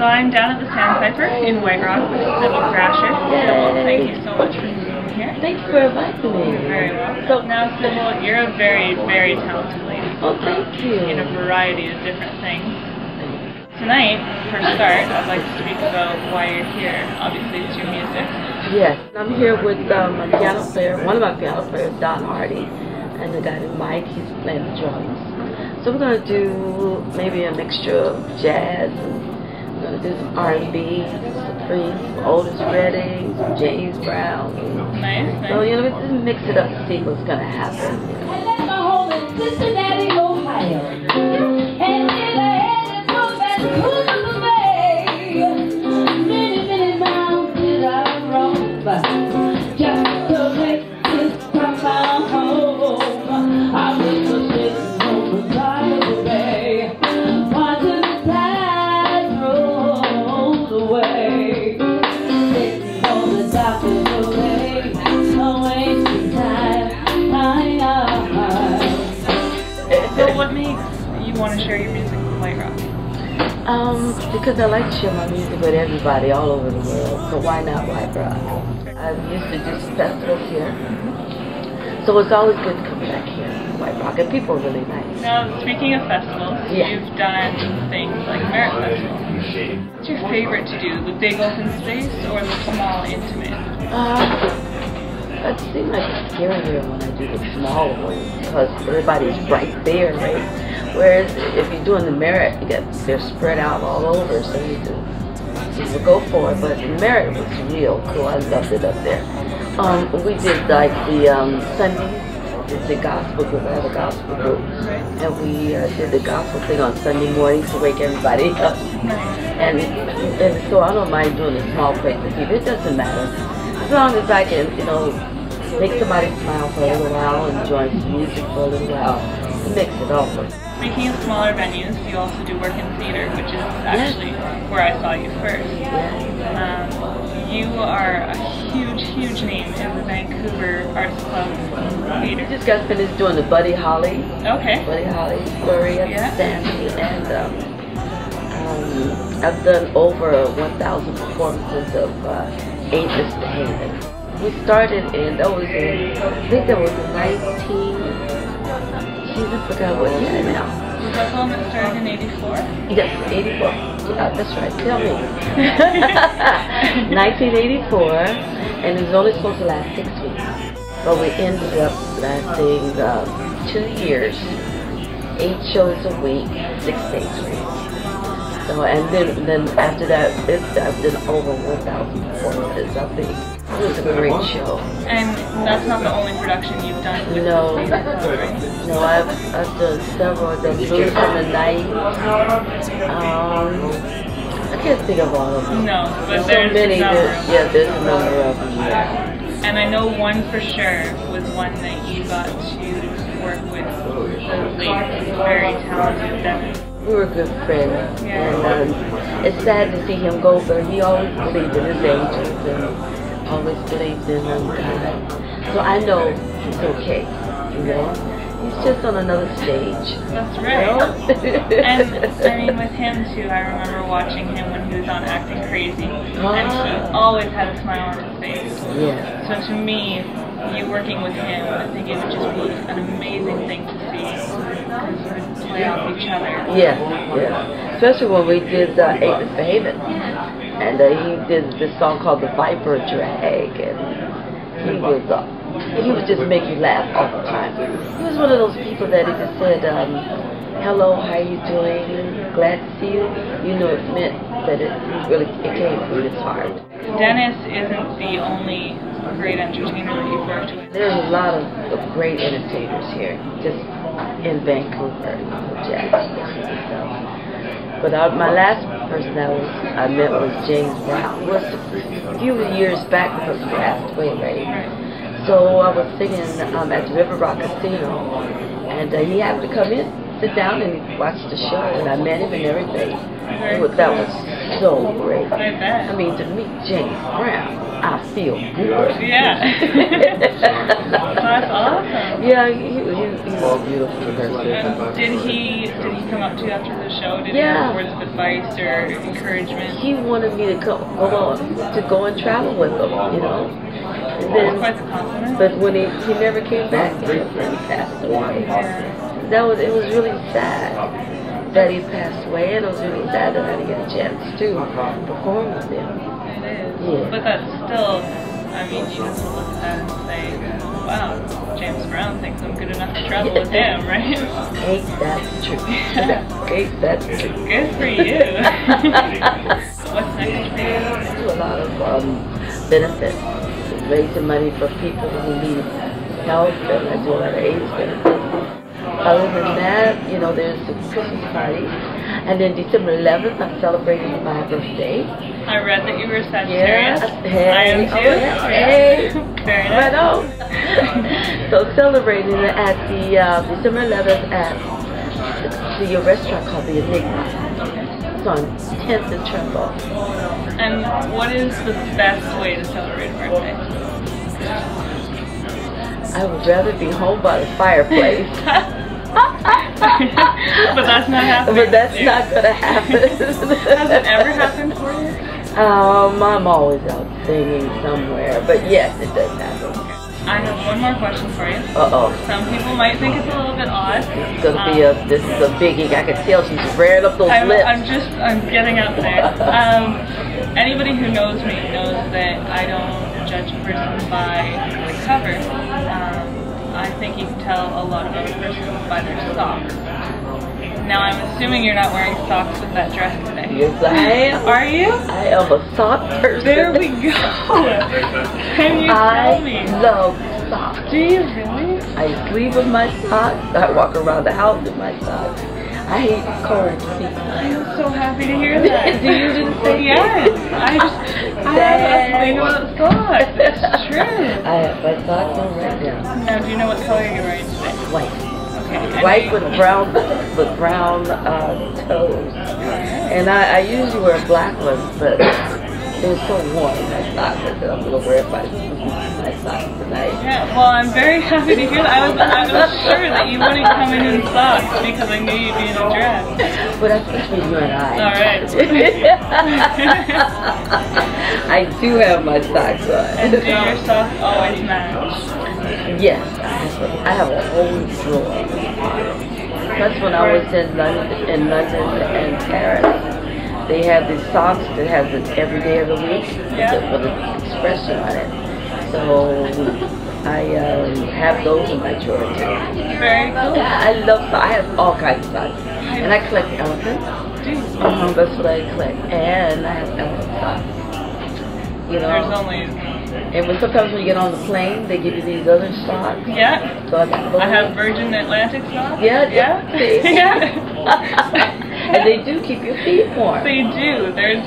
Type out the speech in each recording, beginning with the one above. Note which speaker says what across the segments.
Speaker 1: I'm down at the Sandpiper in White Rock with Sibel Thrasher. Sibel, thank you so much for being here.
Speaker 2: Thank you for inviting me.
Speaker 1: You're very welcome. So now, Sibel, you're a very, very talented lady.
Speaker 2: Oh, thank you.
Speaker 1: In a variety of different things. Tonight, for a start, I'd like to speak about why you're here. Obviously, it's your music.
Speaker 2: Yes, I'm here with my piano player, one of my piano players, Don Hardy, and the guy named Mike. He's playing the drums. So we're going to do maybe a mixture of jazz, and we're going to do some R&B, some Otis Redding, some James Brown.
Speaker 1: Nice.
Speaker 2: So, you know, we just mix it up to see what's going to happen.
Speaker 1: What makes you want to share your music with White Rock?
Speaker 2: Because I like to share my music with everybody all over the world, so why not White Rock? I used to do some festivals here, so it's always good to come back here, White Rock, and people are really nice.
Speaker 1: Now, speaking of festivals, you've done things like Merit Festival. What's your favorite to do, the big open space or the small, intimate?
Speaker 2: It seems like it's scarier when I do the small ones because everybody's right there, right? Whereas if you're doing the Merit, they're spread out all over, so you can go for it. But the Merit was real cool. I loved it up there. We did like the Sundays, did the gospel group. I have a gospel group, and we did the gospel thing on Sunday mornings to wake everybody up. And so I don't mind doing a small place with people. It doesn't matter as long as I can, you know, make somebody smile for a little while, enjoy some music for a little while, and mix it over.
Speaker 1: Speaking of smaller venues, you also do work in theater, which is actually where I saw you first. You are a huge, huge name in the Vancouver Arts Club theater.
Speaker 2: Just got finished doing the Buddy Holly.
Speaker 1: Okay.
Speaker 2: Buddy Holly, Gloria, Stanley, and I've done over 1,000 performances of Ain't Misbehaving. We started in, I think that was in 19, I forgot what year now.
Speaker 1: Was that the one that started in 84?
Speaker 2: Yes, 84. That's right, tell me. 1984, and it was only supposed to last 6 weeks. But we ended up lasting 2 years, 8 shows a week, 6 days a week. So, and then after that, I've done over 1,000 performances, I think. It was a great show.
Speaker 1: And that's not the only production you've done with
Speaker 2: No, I've done several. I've done Blues on the Night. I can't think of all of them.
Speaker 1: No, but
Speaker 2: so
Speaker 1: there's
Speaker 2: many.
Speaker 1: A number of them.
Speaker 2: Yeah, there's a number of them. Yeah.
Speaker 1: And I know one for sure was one that you got to work with the late, very talented Dennis.
Speaker 2: We were good friends, and it's sad to see him go, but he always believed in his angels and always believed in God. So I know he's okay, you know. He's just on another stage.
Speaker 1: That's right. And I mean, with him too, I remember watching him when he was on Acting Crazy, and he always had a smile on his face.
Speaker 2: Yeah.
Speaker 1: So to me, you working with him, I think it would just be an amazing thing to see, because you would play off each other.
Speaker 2: Yeah. Especially when we did Ain't Misbehaving, and he did this song called The Viper Drag, and he would just make you laugh all the time. He was one of those people that he just said, hello, how you doing? Glad to see you. You know, it meant that it came from his heart.
Speaker 1: Dennis isn't the only great entertainer that you've worked with.
Speaker 2: There's a lot of great entertainers here, just in Vancouver, jazz. But my last person I met was James Brown. It was a few years back because he passed away already. So I was singing at the River Rock Casino, and he happened to come in, sit down, and watch the show, and I met him and everything. That was so great. I mean, to meet James Brown, I feel good.
Speaker 1: Yeah. That's awesome.
Speaker 2: Yeah, he was a beautiful person.
Speaker 1: And did he come up to you after the show? Did he have words of advice or encouragement?
Speaker 2: He wanted me to go and travel with him, you know. And then,
Speaker 1: quite the compliment.
Speaker 2: but when he never came back, he passed away. It was really sad that he passed away, and it was really sad that I didn't get a chance to perform with him.
Speaker 1: It is.
Speaker 2: Yeah.
Speaker 1: But that's still, I mean, you have to look at that and say, wow, James Brown thinks I'm good enough to travel with him, right?
Speaker 2: Ain't that true? Ain't that true?
Speaker 1: Good for you. What's next for you?
Speaker 2: I do a lot of benefits, raising money for people who need help, and I do a lot of AIDS benefits. Other than that, you know, there's the Christmas party. And then December 11th, I'm celebrating my birthday.
Speaker 1: I read that you were Sagittarius.
Speaker 2: Hey,
Speaker 1: I am too.
Speaker 2: Hey,
Speaker 1: very nice.
Speaker 2: Right on. So celebrating at the December 11th at the restaurant called the Enigma. It's on 10th and Trumbull.
Speaker 1: And what is the best way to celebrate a birthday?
Speaker 2: I would rather be home by the fireplace.
Speaker 1: But that's not happening.
Speaker 2: But that's not going to happen.
Speaker 1: Has it ever happened for you?
Speaker 2: I'm always out singing somewhere. But yes, it does happen.
Speaker 1: I have one more question for you.
Speaker 2: Uh-oh.
Speaker 1: Some people might think it's a little bit odd.
Speaker 2: This is a biggie. I can tell she's rearing up those lips.
Speaker 1: I'm getting up there. Anybody who knows me knows that I don't judge a person by the cover. I think you can tell a lot about a person by their socks. Now I'm assuming you're not wearing socks with that dress today.
Speaker 2: Yes, I am.
Speaker 1: Are you?
Speaker 2: I am a sock person.
Speaker 1: There we go. Can you tell me?
Speaker 2: I love socks.
Speaker 1: Do you really?
Speaker 2: I sleep with my socks. I walk around the house with my socks. I hate cold feet.
Speaker 1: I am so happy to hear that.
Speaker 2: Do you just say
Speaker 1: yes? I have a thing about socks. It's true.
Speaker 2: I have my socks on right now.
Speaker 1: Now, do you know what color you're wearing today?
Speaker 2: White.
Speaker 1: Okay.
Speaker 2: White with brown toes. And I usually wear black ones, but it was so warm in my socks. I said I'm gonna wear my socks tonight.
Speaker 1: Yeah, well, I'm very happy to hear that. I was sure that you wouldn't come in socks because I knew you'd be in a dress.
Speaker 2: But that's between you and I.
Speaker 1: All right.
Speaker 2: I do have my socks on.
Speaker 1: And do your socks always match?
Speaker 2: Yes, I have a whole drawer. That's when I was in London and Paris. They have these socks that has it every day of the week with an expression on it. So I have those in my drawer too.
Speaker 1: Very cool.
Speaker 2: Yeah, I love socks. I have all kinds of socks. And I collect elephants. That's what I collect. And I have elephant socks. You know.
Speaker 1: There's only...
Speaker 2: And sometimes when you get on the plane, they give you these other socks.
Speaker 1: Yeah.
Speaker 2: So I
Speaker 1: have Virgin Atlantic socks.
Speaker 2: Yeah.
Speaker 1: Yeah.
Speaker 2: And they do keep your feet warm.
Speaker 1: They do. They're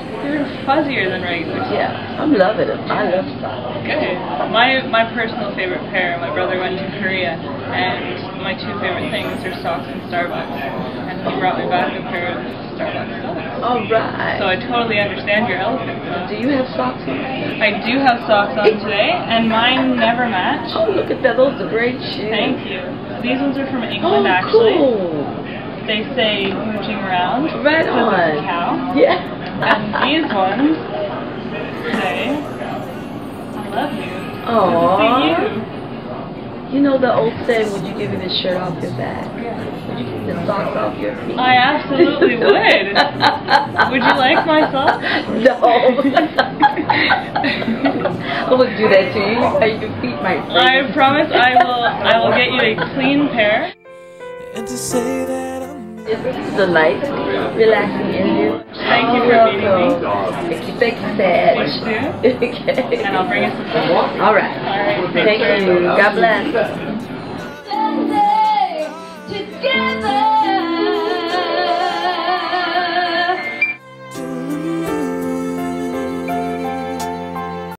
Speaker 1: fuzzier than regular socks.
Speaker 2: Yeah. I'm loving them. I love socks.
Speaker 1: Good. My personal favorite pair, my brother went to Korea, and my two favorite things are socks and Starbucks. And he brought me back a pair of Starbucks socks.
Speaker 2: All right.
Speaker 1: So I totally understand your elephant socks.
Speaker 2: Do you have socks on?
Speaker 1: I do have socks on today, and mine never match.
Speaker 2: Oh, look at that. Those are great shoes.
Speaker 1: Thank you. These ones are from England, actually.
Speaker 2: Cool.
Speaker 1: They say mooching around.
Speaker 2: Right on.
Speaker 1: It's a cow.
Speaker 2: Yeah.
Speaker 1: And these ones say, I love you.
Speaker 2: Aww. You know the old saying, would you give me the shirt off your back?
Speaker 1: Yeah.
Speaker 2: Would you keep the socks off your feet?
Speaker 1: I absolutely would. Would you like my socks?
Speaker 2: No. I would do that to you. Your feet might break.
Speaker 1: I promise I will get you a clean pair.
Speaker 3: And to say that
Speaker 2: this is a nice, relaxing interview.
Speaker 1: Thank you for meeting me.
Speaker 2: Thank you, Sad.
Speaker 1: Push through.
Speaker 2: Okay.
Speaker 1: And I'll bring us some food.
Speaker 2: All right.
Speaker 1: All right.
Speaker 2: Thank you. God bless.
Speaker 4: Together.